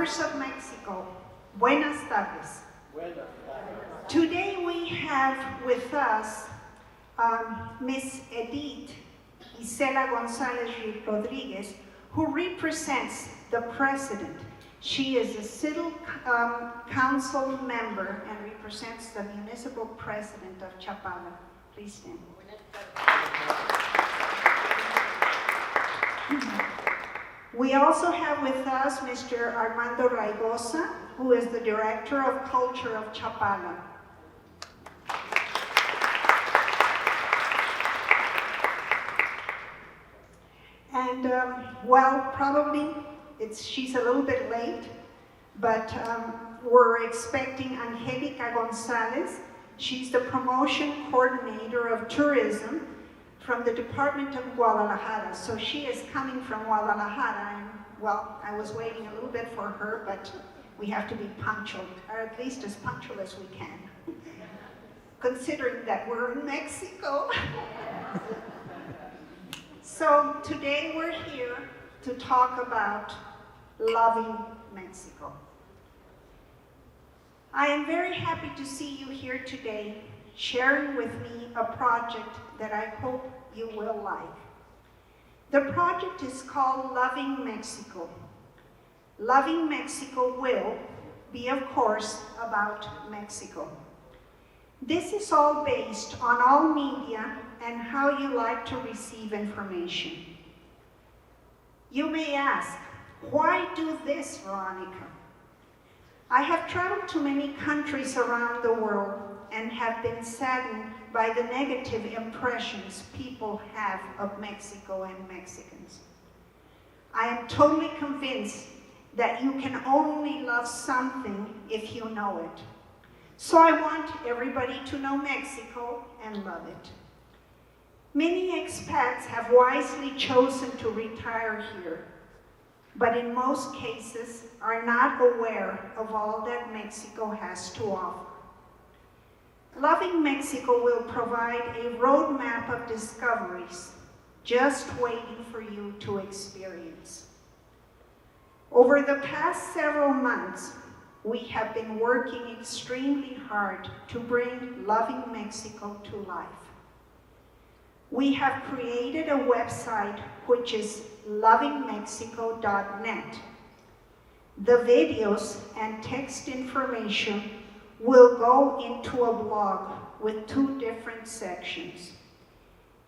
lovers of Mexico, buenas tardes. Today we have with us Miss Edith Isela Gonzalez Rodriguez, who represents the president. She is a city council member and represents the municipal president of Chapala. Please stand. We also have with us Mr. Armando Raigosa, who is the Director of Culture of Chapala. And well, probably she's a little bit late, but we're expecting Angelica Gonzalez. She's the promotion coordinator of tourism from the Department of Guadalajara. So she is coming from Guadalajara, and well, I was waiting a little bit for her, but we have to be punctual, or at least as punctual as we can, considering that we're in Mexico. So today we're here to talk about loving Mexico. I am very happy to see you here today, sharing with me a project that I hope you will like. The project is called Loving Mexico. Loving Mexico will be, of course, about Mexico. This is all based on all media and how you like to receive information. You may ask, why do this, Veronica? I have traveled to many countries around the world and have been saddened by the negative impressions people have of Mexico and Mexicans. I am totally convinced that you can only love something if you know it. So I want everybody to know Mexico and love it. Many expats have wisely chosen to retire here, but in most cases are not aware of all that Mexico has to offer. Loving Mexico will provide a roadmap of discoveries just waiting for you to experience. Over the past several months, we have been working extremely hard to bring Loving Mexico to life. We have created a website which is lovingmexico.net. The videos and text information will go into a blog with 2 different sections.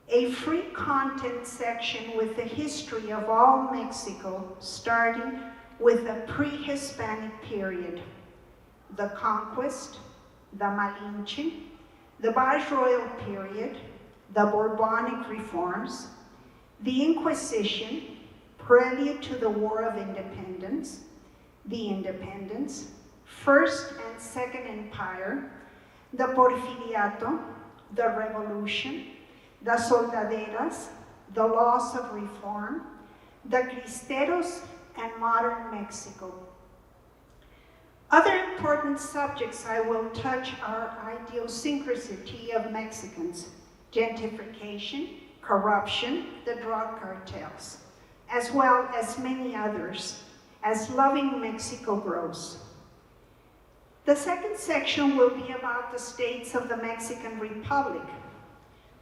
A free content section with the history of all Mexico, starting with the pre-Hispanic period, the Conquest, the Malinche, the Viceroyal period, the Bourbonic reforms, the Inquisition, prelude to the War of Independence, the Independence, First and Second Empire, the Porfiriato, the Revolution, the Soldaderas, the laws of reform, the Cristeros, and modern Mexico. Other important subjects I will touch are idiosyncrasy of Mexicans, gentrification, corruption, the drug cartels, as well as many others, as Loving Mexico grows. The second section will be about the states of the Mexican Republic.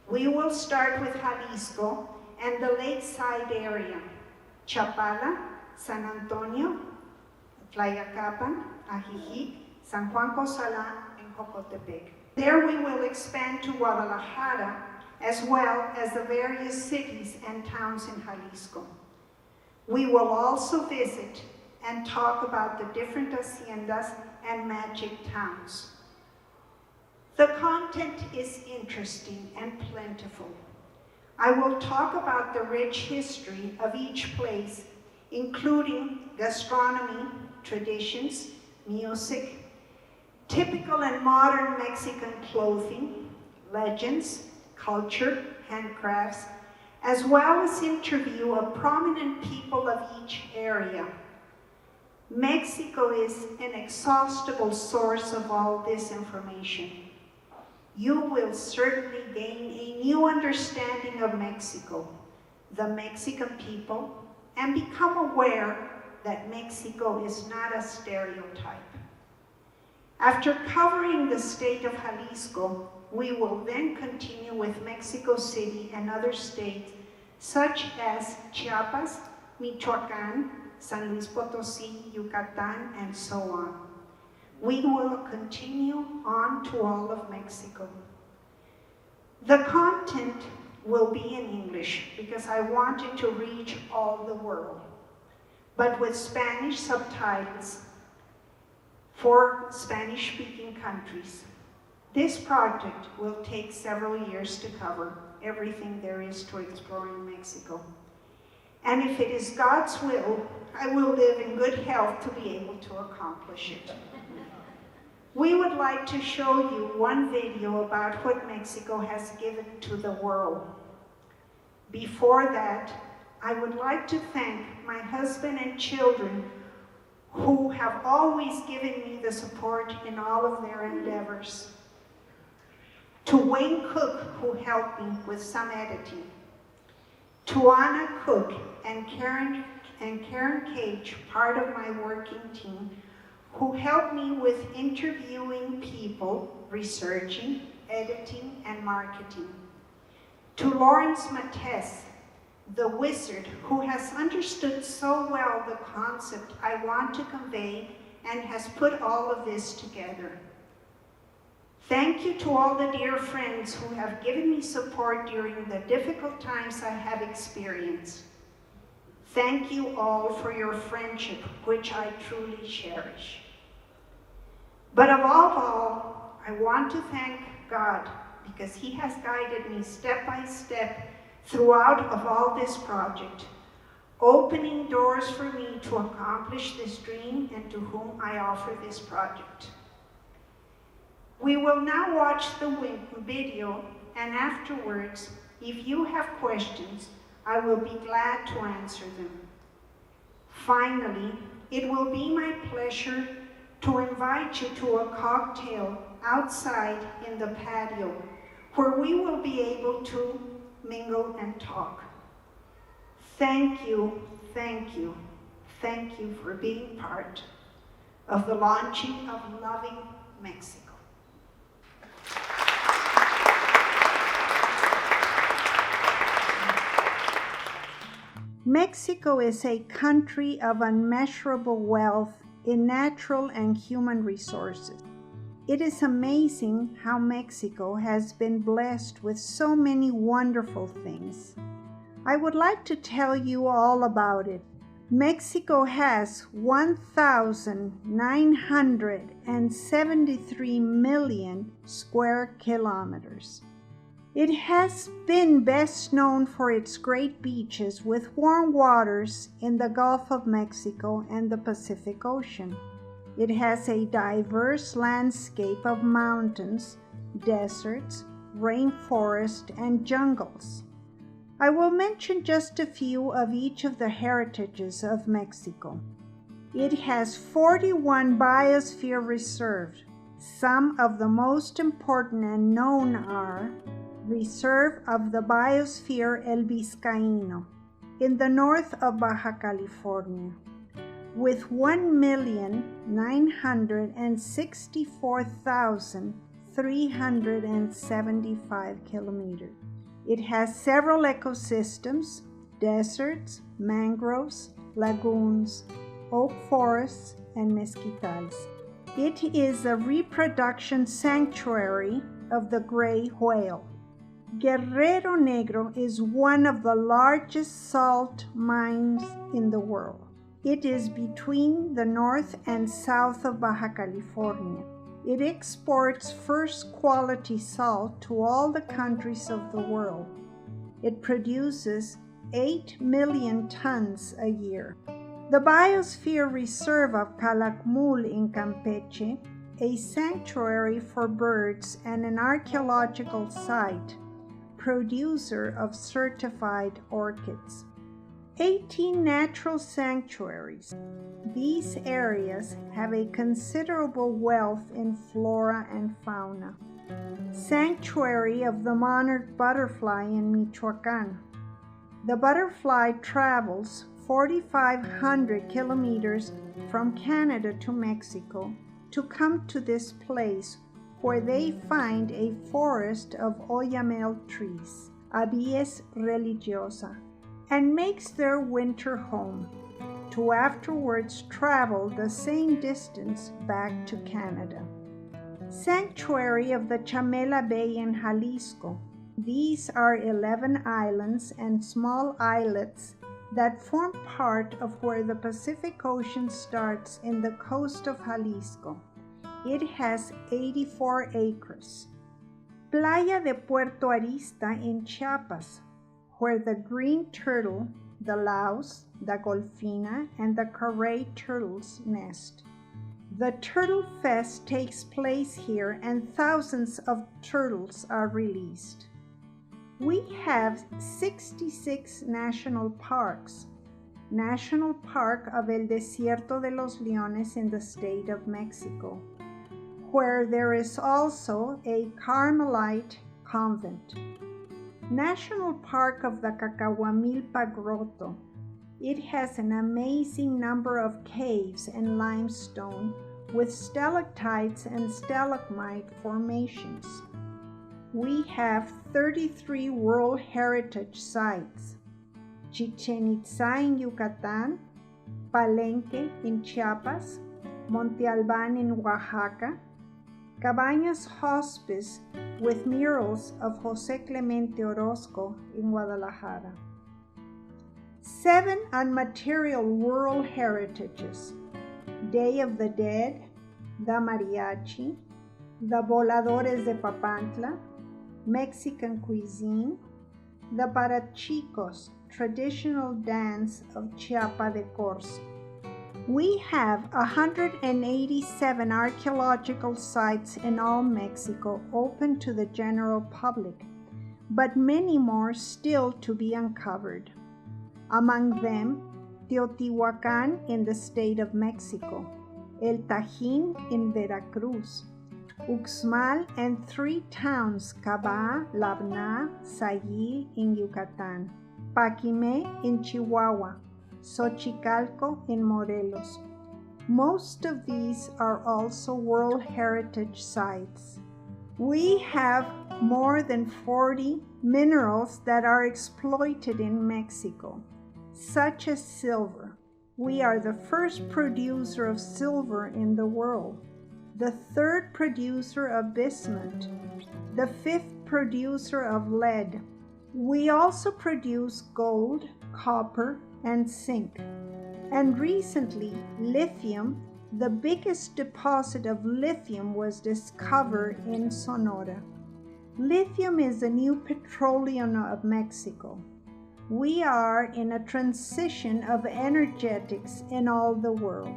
We will start with Jalisco and the lakeside area, Chapala, San Antonio, Tlayacapan, Ajijic, San Juan Cozalan, and Jocotepec. There we will expand to Guadalajara, as well as the various cities and towns in Jalisco. We will also visit and talk about the different haciendas and magic towns. The content is interesting and plentiful. I will talk about the rich history of each place, including gastronomy, traditions, music, typical and modern Mexican clothing, legends, culture, handcrafts, as well as interview of prominent people of each area. Mexico is an inexhaustible source of all this information. You will certainly gain a new understanding of Mexico, the Mexican people, and become aware that Mexico is not a stereotype. After covering the state of Jalisco, we will then continue with Mexico City and other states such as Chiapas, Michoacán, San Luis Potosí, Yucatan, and so on. We will continue on to all of Mexico. The content will be in English because I wanted to reach all the world, but with Spanish subtitles for Spanish-speaking countries. This project will take several years to cover everything there is to explore in Mexico. And if it is God's will, I will live in good health to be able to accomplish it. We would like to show you one video about what Mexico has given to the world. Before that, I would like to thank my husband and children who have always given me the support in all of their endeavors. To Wayne Cook, who helped me with some editing. To Anna Cook and Karen Cage, part of my working team, who helped me with interviewing people, researching, editing, and marketing. To Lawrence Mates, the wizard who has understood so well the concept I want to convey and has put all of this together. Thank you to all the dear friends who have given me support during the difficult times I have experienced. Thank you all for your friendship, which I truly cherish. But above all, I want to thank God because He has guided me step by step throughout of all this project, opening doors for me to accomplish this dream and to whom I offer this project. We will now watch the video, and afterwards, if you have questions, I will be glad to answer them. Finally, it will be my pleasure to invite you to a cocktail outside in the patio, where we will be able to mingle and talk. Thank you, thank you, thank you for being part of the launching of Loving Mexico. Mexico is a country of unmeasurable wealth in natural and human resources. It is amazing how Mexico has been blessed with so many wonderful things. I would like to tell you all about it. Mexico has 1,973 million square kilometers. It has been best known for its great beaches with warm waters in the Gulf of Mexico and the Pacific Ocean. It has a diverse landscape of mountains, deserts, rainforest, and jungles. I will mention just a few of each of the heritages of Mexico. It has 41 biosphere reserves. Some of the most important and known are Reserve of the Biosphere El Vizcaíno in the north of Baja California, with 1,964,375 kilometers. It has several ecosystems, deserts, mangroves, lagoons, oak forests, and mezquitales. It is a reproduction sanctuary of the gray whale. Guerrero Negro is one of the largest salt mines in the world. It is between the north and south of Baja California. It exports first-quality salt to all the countries of the world. It produces 8 million tons a year. The Biosphere Reserve of Calakmul in Campeche, a sanctuary for birds and an archaeological site, producer of certified orchids. 18 natural sanctuaries. These areas have a considerable wealth in flora and fauna. Sanctuary of the monarch butterfly in Michoacán. The butterfly travels 4,500 kilometers from Canada to Mexico to come to this place where they find a forest of oyamel trees, Abies religiosa, and makes their winter home, to afterwards travel the same distance back to Canada. Sanctuary of the Chapala Bay in Jalisco. These are 11 islands and small islets that form part of where the Pacific Ocean starts in the coast of Jalisco. It has 84 acres. Playa de Puerto Arista in Chiapas, where the green turtle, the louse, the golfina, and the carey turtles nest. The Turtle Fest takes place here and thousands of turtles are released. We have 66 national parks. National Park of El Desierto de los Leones in the state of Mexico, where there is also a Carmelite convent. National Park of the Cacahuamilpa Grotto. It has an amazing number of caves and limestone with stalactites and stalagmite formations. We have 33 World Heritage Sites: Chichen Itza in Yucatan, Palenque in Chiapas, Monte Albán in Oaxaca, Cabañas Hospice with murals of José Clemente Orozco in Guadalajara. 7 unmaterial world heritages: Day of the Dead, the Mariachi, the Voladores de Papantla, Mexican cuisine, the Parachicos, traditional dance of Chiapa de Corzo. We have 187 archaeological sites in all Mexico open to the general public, but many more still to be uncovered. Among them, Teotihuacan in the state of Mexico, El Tajín in Veracruz, Uxmal and 3 towns, Cabá, Labná, Sayil in Yucatan, Paquimé in Chihuahua, Xochicalco in Morelos. Most of these are also World Heritage Sites. We have more than 40 minerals that are exploited in Mexico, such as silver. We are the first producer of silver in the world, the 3rd producer of bismuth, the 5th producer of lead. We also produce gold, copper, and zinc. And recently, lithium, the biggest deposit of lithium, was discovered in Sonora. Lithium is the new petroleum of Mexico. We are in a transition of energetics in all the world.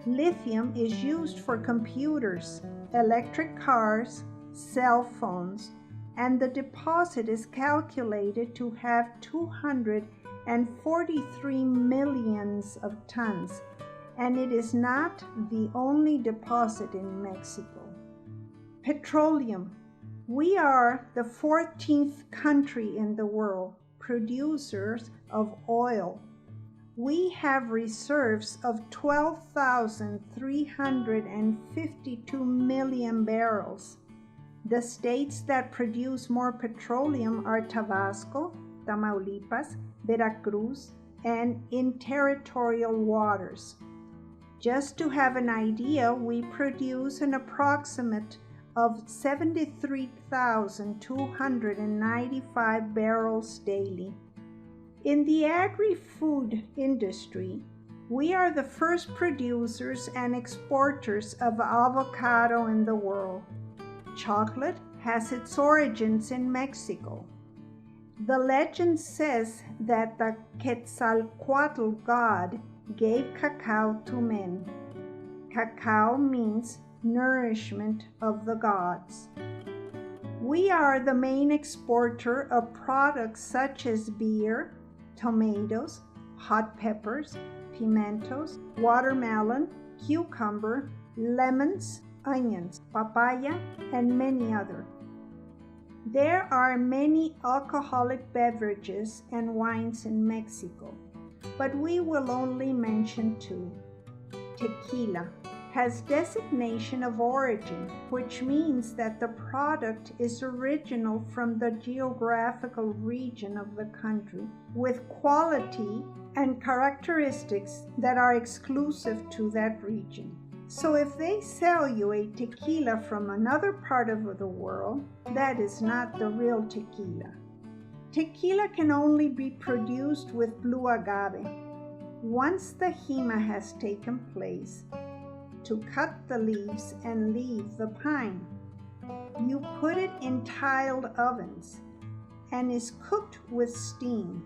Lithium is used for computers, electric cars, cell phones, and the deposit is calculated to have 243 millions of tons, and it is not the only deposit in Mexico. Petroleum. We are the 14th country in the world producers of oil. We have reserves of 12,352 million barrels. The states that produce more petroleum are Tabasco, Tamaulipas, Veracruz, and in territorial waters. Just to have an idea, we produce an approximate of 73,295 barrels daily. In the agri-food industry, we are the first producers and exporters of avocado in the world. Chocolate has its origins in Mexico. The legend says that the Quetzalcoatl god gave cacao to men. Cacao means nourishment of the gods. We are the main exporter of products such as beer, tomatoes, hot peppers, pimentos, watermelon, cucumber, lemons, onions, papaya, and many others. There are many alcoholic beverages and wines in Mexico. but we will only mention two. Tequila has designation of origin, which means that the product is original from the geographical region of the country, with quality and characteristics that are exclusive to that region. So if they sell you a tequila from another part of the world, that is not the real tequila. Tequila can only be produced with blue agave. Once the jima has taken place, to cut the leaves and leave the pine, you put it in tiled ovens and is cooked with steam.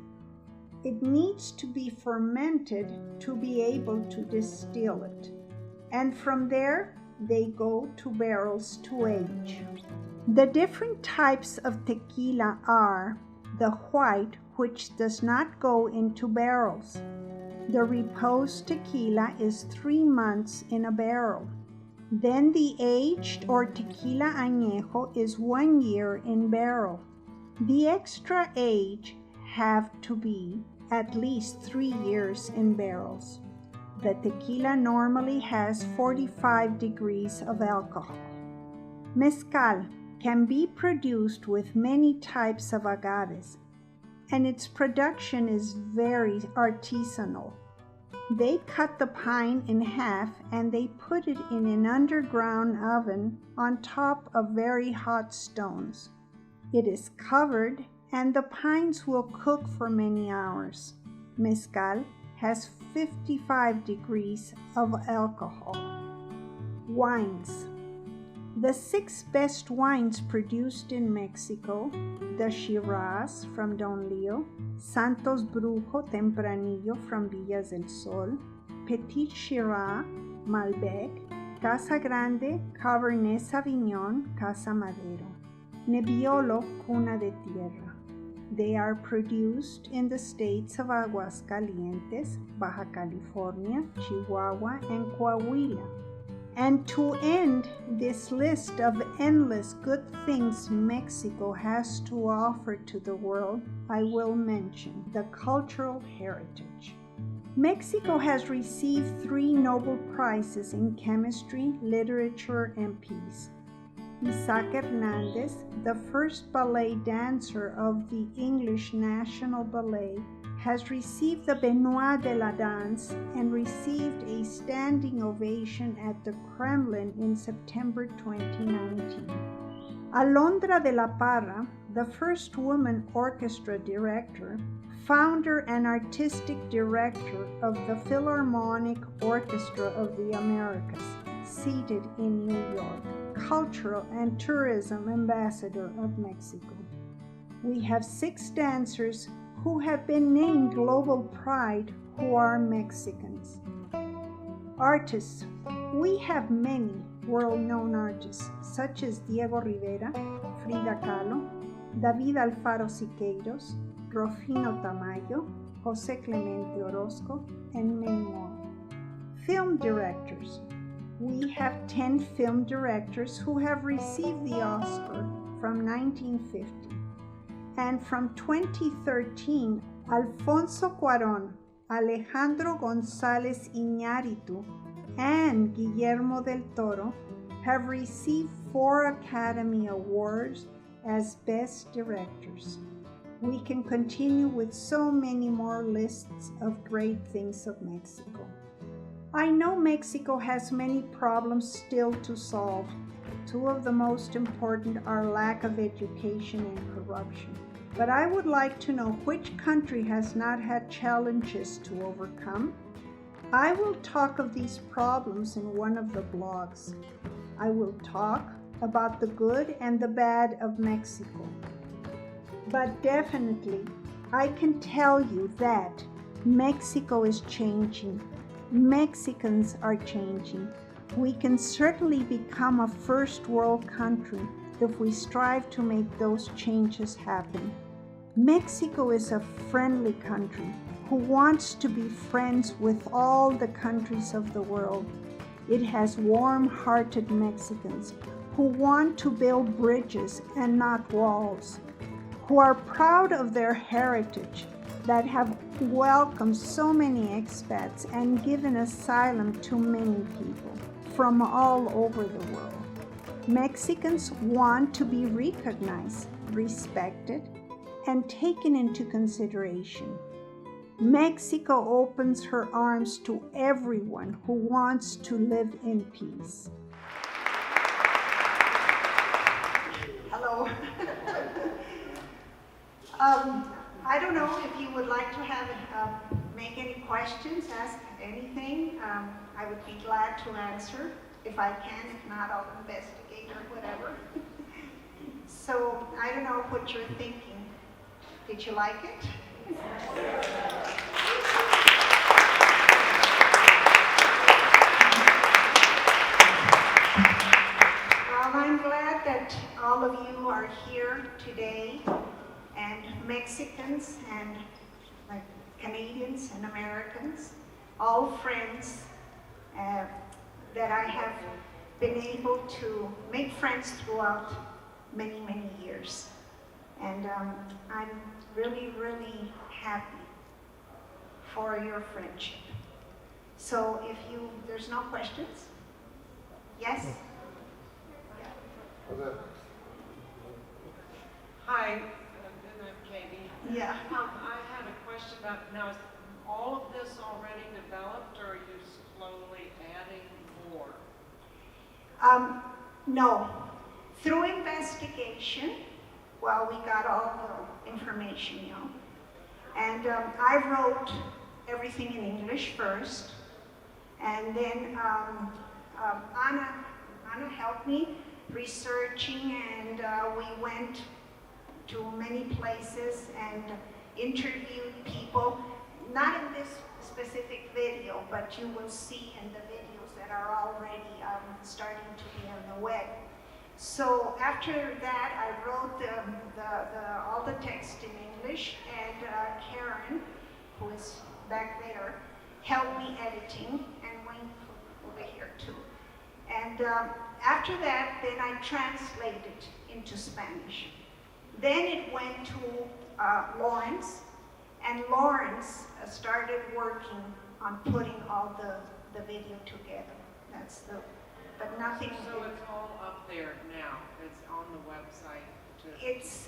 It needs to be fermented to be able to distill it, and from there they go to barrels to age. The different types of tequila are the white, which does not go into barrels. The repose tequila is 3 months in a barrel. Then the aged or tequila añejo is 1 year in barrel. The extra age have to be at least 3 years in barrels. The tequila normally has 45 degrees of alcohol. Mezcal can be produced with many types of agaves, and its production is very artisanal. They cut the pine in half and they put it in an underground oven on top of very hot stones. It is covered and the pines will cook for many hours. Mezcal has 55 degrees of alcohol. Wines. The 6 best wines produced in Mexico: the Shiraz from Don Leo, Santos Brujo Tempranillo from Villas del Sol, Petit Shiraz, Malbec, Casa Grande, Cabernet Sauvignon, Casa Madero, Nebbiolo, Cuna de Tierra. They are produced in the states of Aguascalientes, Baja California, Chihuahua, and Coahuila. And to end this list of endless good things Mexico has to offer to the world, I will mention the cultural heritage. Mexico has received 3 Nobel Prizes in chemistry, literature, and peace. Isaac Hernandez, the first ballet dancer of the English National Ballet, has received the Benoit de la Danse and received a standing ovation at the Kremlin in September 2019. Alondra de la Parra, the first woman orchestra director, founder and artistic director of the Philharmonic Orchestra of the Americas, seated in New York, cultural and tourism ambassador of Mexico. We have 6 dancers who have been named Global Pride who are Mexicans. Artists. We have many world-known artists such as Diego Rivera, Frida Kahlo, David Alfaro Siqueiros, Rufino Tamayo, José Clemente Orozco, and many more. Film directors. We have 10 film directors who have received the Oscar from 1950. And from 2013, Alfonso Cuarón, Alejandro González Iñárritu, and Guillermo del Toro have received 4 Academy Awards as Best Directors. We can continue with so many more lists of great things of Mexico. I know Mexico has many problems still to solve. 2 of the most important are lack of education and corruption. But I would like to know which country has not had challenges to overcome. I will talk of these problems in one of the blogs. I will talk about the good and the bad of Mexico. But definitely, I can tell you that Mexico is changing. Mexicans are changing. We can certainly become a first world country if we strive to make those changes happen. Mexico is a friendly country who wants to be friends with all the countries of the world. It has warm-hearted Mexicans who want to build bridges and not walls, who are proud of their heritage, that have welcomed so many expats and given asylum to many people from all over the world. Mexicans want to be recognized, respected, and taken into consideration. Mexico opens her arms to everyone who wants to live in peace. Hello. I don't know if you would like to have make any questions, ask anything. I would be glad to answer if I can. If not, I'll investigate or whatever. So I don't know what you're thinking. Did you like it? Well, I'm glad that all of you are here today, and Mexicans and like Canadians and Americans, all friends that I have been able to make friends throughout many, many years. And I'm really, really happy for your friendship. So if there's no questions? Yes? Yeah. Hi, I'm Katie. Yeah. I had a question about, now is all of this already developed, or are you slowly adding more? No. Through investigation, well, we got all the information, and I wrote everything in English first, and then Anna helped me researching, and we went to many places and interviewed people, not in this specific video, but you will see in the videos that are already starting to be on the web. So after that, I wrote all the text in English, and Karen, who is back there, helped me editing, and Wayne over here too. And after that, then I translated into Spanish. Then it went to Lawrence, and Lawrence started working on putting all the video together. But nothing. So it's all up there now. It's on the website. It's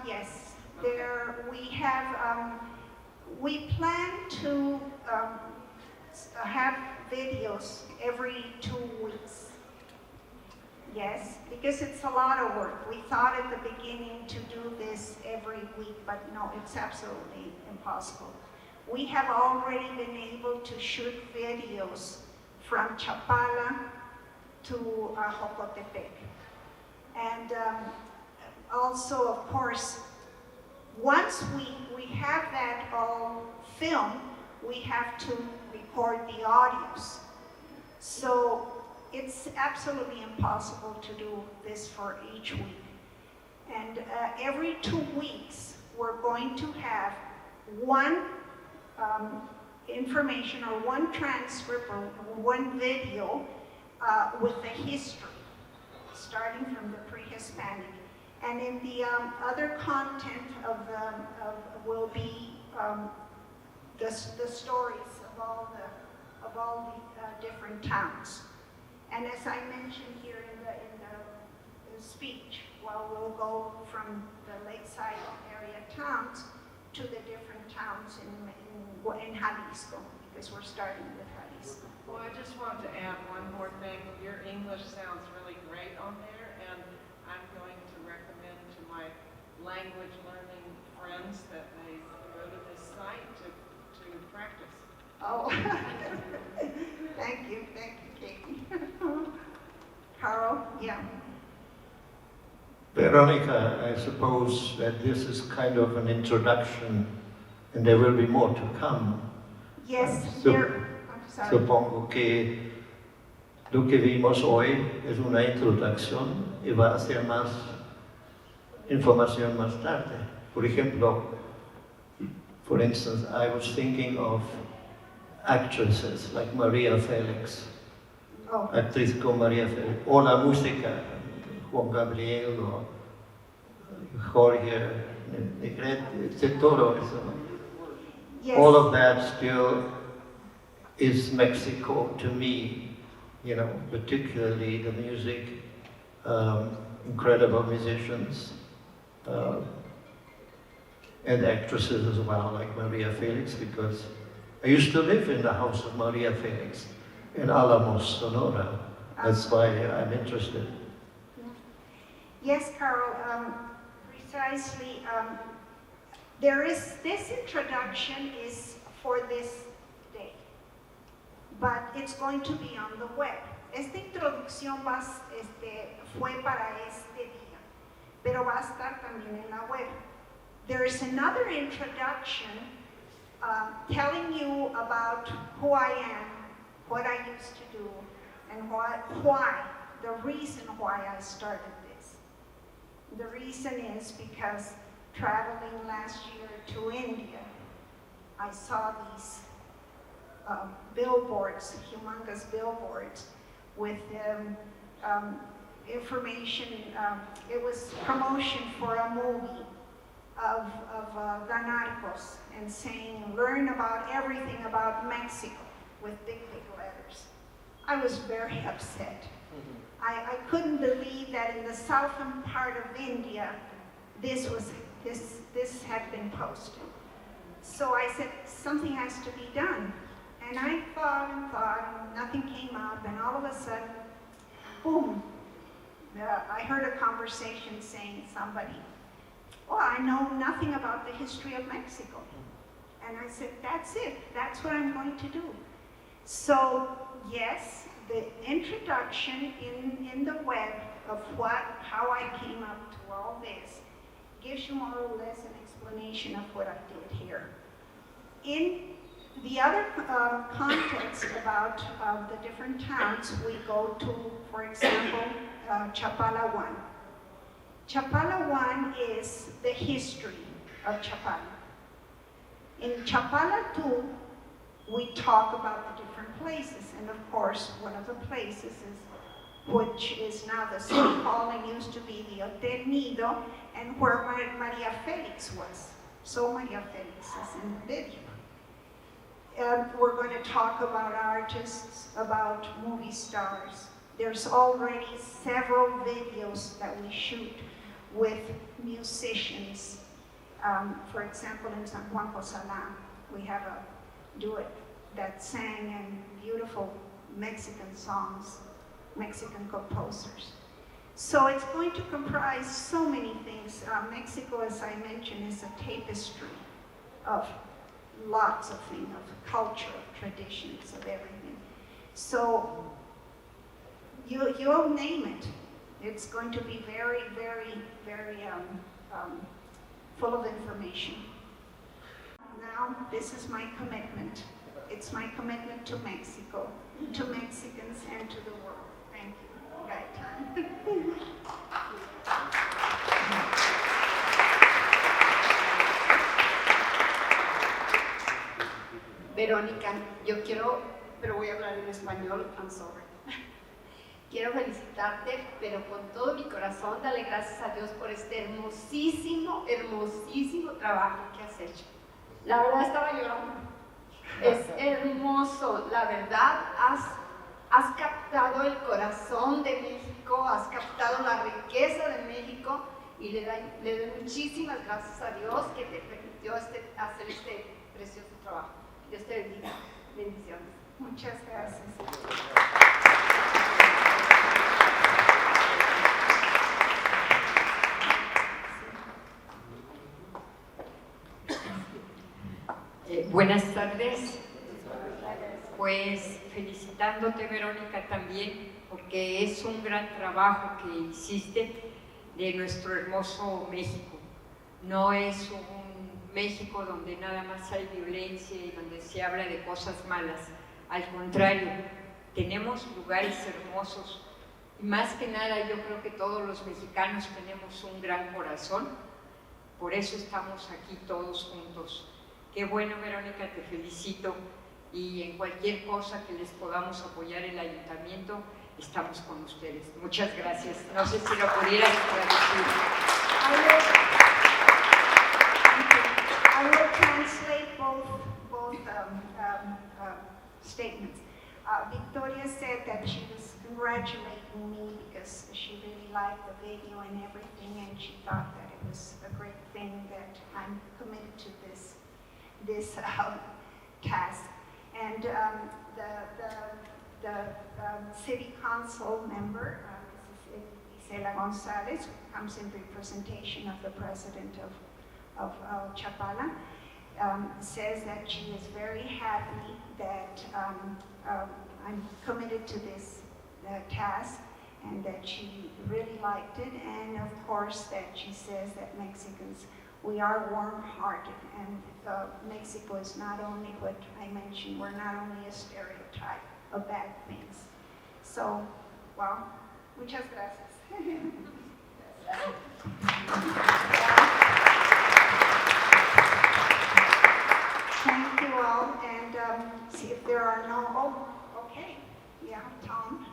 yes. Okay. There we have. We plan to have videos every 2 weeks. Yes, because it's a lot of work. We thought at the beginning to do this every week, but no, it's absolutely impossible. We have already been able to shoot videos from Chapala to Jocotepec. And also, of course, once we have that all filmed, we have to record the audios. So it's absolutely impossible to do this for each week. And every 2 weeks, we're going to have one information or one transcript or one video with the history, starting from the pre-Hispanic. And in the other content will be the stories of all the different towns. And as I mentioned here in the speech, well, we'll go from the lakeside area towns to the different towns in Jalisco, because we're starting with Jalisco. Well, I just want to add one more thing. Your English sounds really great on there, and I'm going to recommend to my language learning friends that they go to this site to practice. Oh, thank you, Katie. Carl, yeah. Veronica, I suppose that this is kind of an introduction, and there will be more to come. Yes, I'm sorry. Supongo que lo que vimos hoy es una introducción y va a ser más información más tarde. For instance, I was thinking of actresses like Maria Felix, actriz como Maria Felix, o la música, Juan Gabriel o Jorge Negrete, todo eso. Yes. All of that still is Mexico to me, you know, particularly the music, incredible musicians, uh, and actresses as well, like Maria Felix, because I used to live in the house of Maria Felix in Alamos, Sonora. That's why I'm interested. Yes, Carol, precisely. This introduction is for this day, but it's going to be on the web. Esta introducción fue para este día, pero va a estar también en la web. There is another introduction telling you about who I am, what I used to do, and why, the reason why I started this. The reason is because traveling last year to India, I saw these billboards, humongous billboards, with information. It was promotion for a movie of the Narcos, and saying, learn about everything about Mexico, with big, big letters. I was very upset. I couldn't believe that in the southern part of India, this had been posted. So I said, something has to be done. And I thought and thought, and nothing came up, and all of a sudden, boom, I heard a conversation saying somebody, oh, I know nothing about the history of Mexico. And I said, that's it, that's what I'm going to do. So, yes, the introduction in the web of how I came up to all this gives you more or less an explanation of what I did here. In the other context about the different towns, we go to, for example, Chapala 1. Chapala 1 is the history of Chapala. In Chapala 2, we talk about the different places, and of course, one of the places which is now the city hall and used to be the Hotel Nido, and where Maria Felix was. So Maria Felix is in the video. We're going to talk about artists, about movie stars. There's already several videos that we shoot with musicians. For example, in San Juan Cosalá, we have a duet that sang in beautiful Mexican songs, Mexican composers. So it's going to comprise so many things. Mexico, as I mentioned, is a tapestry of lots of things, of culture, of traditions, of everything. So you'll name it. It's going to be very, very, very full of information. Now, this is my commitment. It's my commitment to Mexico, to Mexicans, and to the world. Thank you. Right. Verónica, yo quiero, pero voy a hablar en español, I'm sorry. Quiero felicitarte, pero con todo mi corazón, dale gracias a Dios por este hermosísimo, hermosísimo trabajo que has hecho. La verdad estaba llorando. Es hermoso, la verdad, has captado el corazón de México, has captado la riqueza de México, y le doy muchísimas gracias a Dios que te permitió hacer este precioso trabajo. Dios te bendiga. Bendiciones. Muchas gracias. Buenas tardes. Pues felicitándote, Verónica, también, porque es un gran trabajo que hiciste de nuestro hermoso México. No es un México donde nada más hay violencia y donde se habla de cosas malas. Al contrario, tenemos lugares hermosos. Y más que nada, yo creo que todos los mexicanos tenemos un gran corazón. Por eso estamos aquí todos juntos. Qué bueno, Verónica, te felicito. Y en cualquier cosa que les podamos apoyar el ayuntamiento, estamos con ustedes. Muchas gracias. No sé si lo pudieras traducir. I will translate both statements. Victoria said that she was congratulating me because she really liked the video and everything, and she thought that it was a great thing that I'm committed to this task. And the city council member, Mrs. Isela Gonzalez, who comes in representation of the president of Chapala, says that she is very happy that I'm committed to this task, and that she really liked it, and of course that she says that Mexicans, we are warm-hearted, and Mexico is not only what I mentioned, we're not only a stereotype of bad things. So, well, muchas gracias. Thank you all, and see if there are no, okay, yeah, Tom.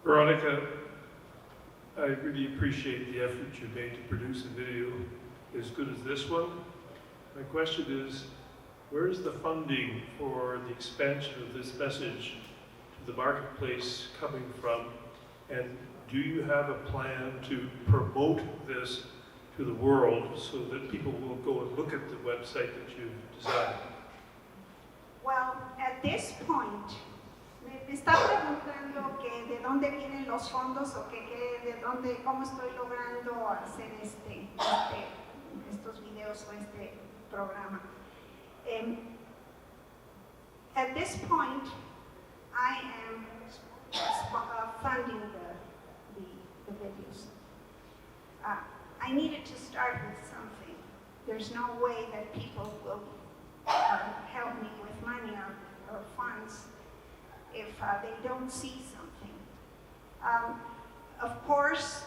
Veronica, I really appreciate the effort you made to produce a video as good as this one. My question is, where is the funding for the expansion of this message to the marketplace coming from? And do you have a plan to promote this to the world so that people will go and look at the website that you've designed? Well, at this point, me está preguntando que de dónde vienen los fondos o de dónde, cómo estoy logrando hacer estos videos o este programa. At this point, I am funding the videos. I needed to start with something. There's no way that people will help me with money or funds if they don't see something. Of course,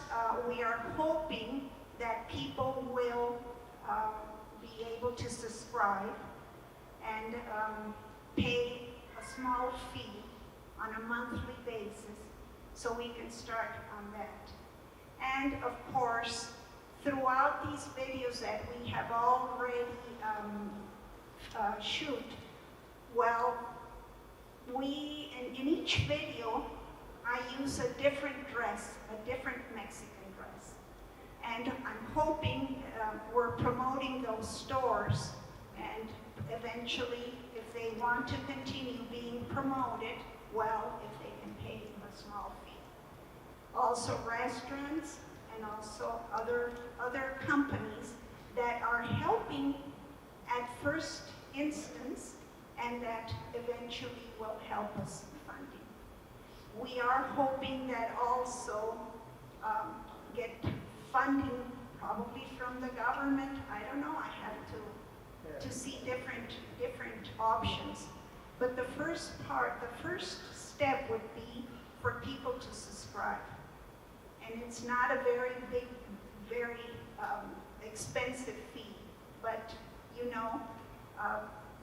we are hoping that people will be able to subscribe and pay a small fee on a monthly basis so we can start on that. And of course, throughout these videos that we have already shoot, well, in each video, I use a different dress, a different Mexican dress. And I'm hoping we're promoting those stores, and eventually, if they want to continue being promoted, well, if they can pay a small fee. Also restaurants and also other companies that are helping at first instance and that eventually will help us in funding. We are hoping that also get funding probably from the government. I don't know, I have to see different options. But the first step would be for people to subscribe. And it's not a very big, very expensive fee, but you know,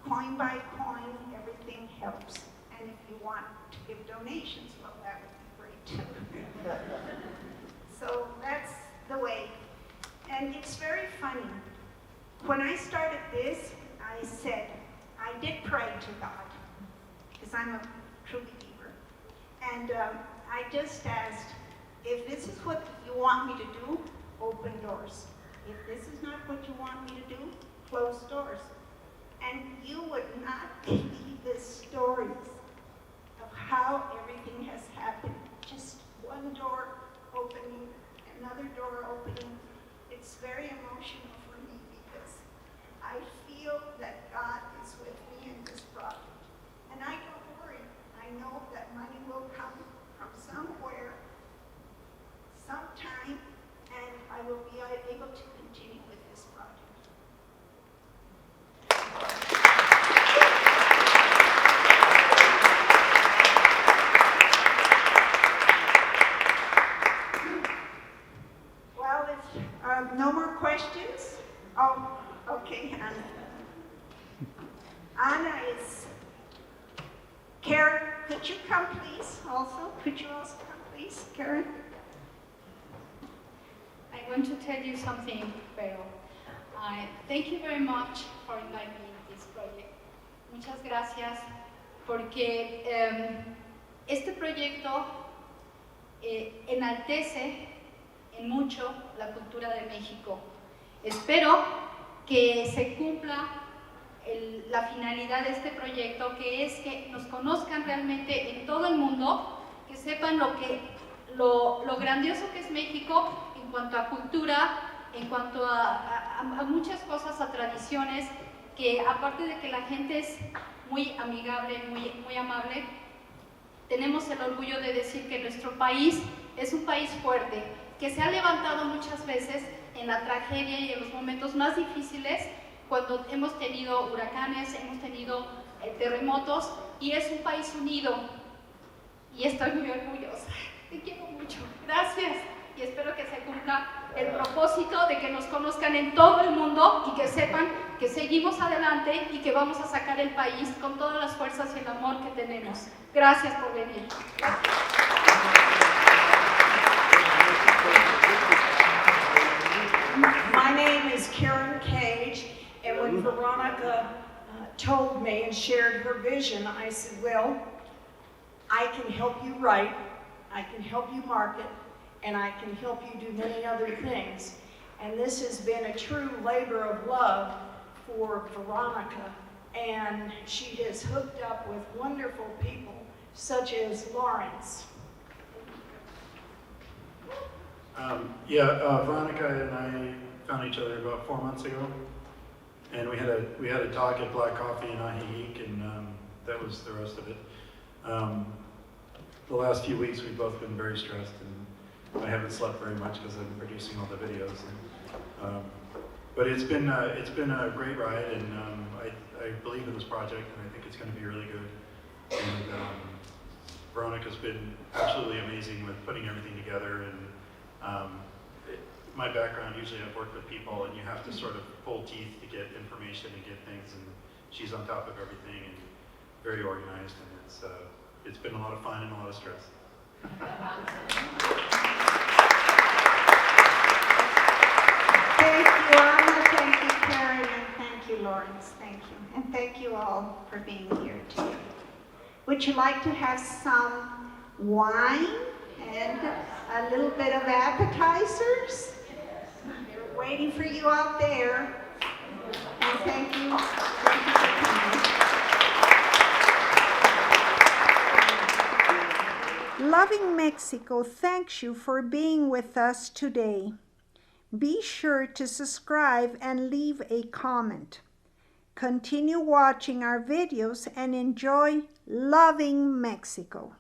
coin by coin, everything helps. And if you want to give donations, well, that would be great too. So that's the way. And it's very funny. When I started this, I said, I did pray to God, because I'm a true believer. And I just asked, if this is what you want me to do, open doors. If this is not what you want me to do, close doors. And you would not believe the stories of how everything has happened. Just one door opening, another door opening. It's very emotional for me because I feel that God is with me in this project. And I don't worry. I know that money will come from somewhere, sometime, and I will be able to continue with this project. Well, if no more questions, oh, okay, Anna. Anna is, Karen, could you come please also? Could you also come please, Karen? I want to tell you something, Pero. Thank you very much for inviting me to this project. Muchas gracias, porque este proyecto enaltece en mucho la cultura de México. Espero que se cumpla la finalidad de este proyecto, que es que nos conozcan realmente en todo el mundo, que sepan lo grandioso que es México en cuanto a cultura, en cuanto a muchas cosas, a tradiciones, que aparte de que la gente es muy amigable, muy amable, tenemos el orgullo de decir que nuestro país es un país fuerte, que se ha levantado muchas veces en la tragedia y en los momentos más difíciles, cuando hemos tenido huracanes, hemos tenido terremotos, y es un país unido. Y estoy muy orgullosa. Te quiero mucho. Gracias. Y espero que se cumpla el propósito de que nos conozcan en todo el mundo y que sepan que seguimos adelante y que vamos a sacar el país con todas las fuerzas y el amor que tenemos. Gracias por venir. My name is Karen Cage, and when Veronica told me and shared her vision, I said, well, I can help you write, I can help you market, and I can help you do many other things. And this has been a true labor of love for Veronica, and she has hooked up with wonderful people such as Lawrence. Veronica and I found each other about 4 months ago, and we had a talk at Black Coffee in Ajijic, and that was the rest of it. The last few weeks we've both been very stressed, and I haven't slept very much because I've been producing all the videos. But it's been a great ride, and I believe in this project, and I think it's going to be really good. And Veronica's been absolutely amazing with putting everything together. And my background, usually I've worked with people, and you have to sort of pull teeth to get information and get things, and she's on top of everything and very organized, and it's been a lot of fun and a lot of stress. Thank you, Anna. Thank you, Karen, and thank you, Lawrence. Thank you. And thank you all for being here today. Would you like to have some wine and a little bit of appetizers? They're waiting for you out there. And thank you. Thank you for coming. Loving Mexico thanks you for being with us today. Be sure to subscribe and leave a comment. Continue watching our videos and enjoy Loving Mexico.